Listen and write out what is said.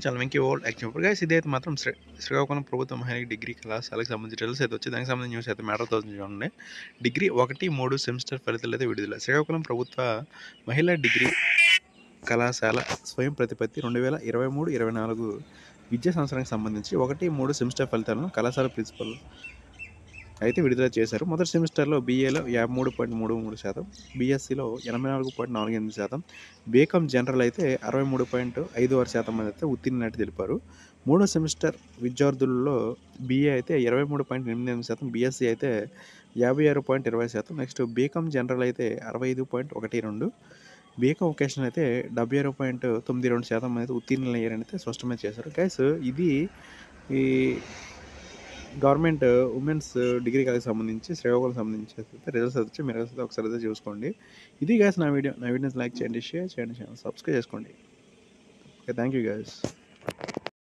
చాలా Venky old actual guys ఇదైతే మాత్రం శ్రీకాకుళం ప్రభుత్వ మహిళా డిగ్రీ కళాశాలకు సంబంధించి రిజల్ట్స్ అయితే వచ్చి దానికి సంబంధించిన న్యూస్ అయితే మ్యాటర్ అవుతుంది చూడండి. డిగ్రీ 1, 3 సెమిస్టర్ ఫలితాలు అయితే విడుదల. శ్రీకాకుళం ప్రభుత్వ మహిళా డిగ్రీ కళాశాల స్వయం ప్రతిపత్తి 2023-24 విద్యా సంవత్సరానికి సంబంధించి 1, 3 సెమిస్టర్ ఫలితాలను కళాశాల ప్రిన్సిపల్ అయితే విడుదల చేశారు. మొదటి సెమిస్టర్లో బీఏలో 53.33%, బీఎస్సీలో 84.48%, బీకామ్ జనరల్ అయితే 63.56% మంది అయితే ఉత్తీర్ణులైతే తెలిపారు. మూడో సెమిస్టర్ విద్యార్థులలో బీఏ అయితే 23.88%, బీఎస్సీ అయితే 56.20%, నెక్స్ట్ బీకామ్ జనరల్ అయితే 65.12%, బీకామ్ వొకేషనల్ అయితే 76.92% మంది అయితే ఉత్తీర్ణులయ్యారని అయితే స్పష్టమే చేశారు. గైస్ ఇది ఈ గవర్నమెంట్ ఉమెన్స్ డిగ్రీ కాలేజ్కి సంబంధించి శ్రీకాకుళం సంబంధించి రిజల్ట్స్ వచ్చి మీరు ఒకసారి అయితే చూసుకోండి. ఇది గైస్ నా వీడియోని లైక్ చేయండి, షేర్ చేయండి, సబ్స్క్రైబ్ చేసుకోండి. Okay, thank you guys.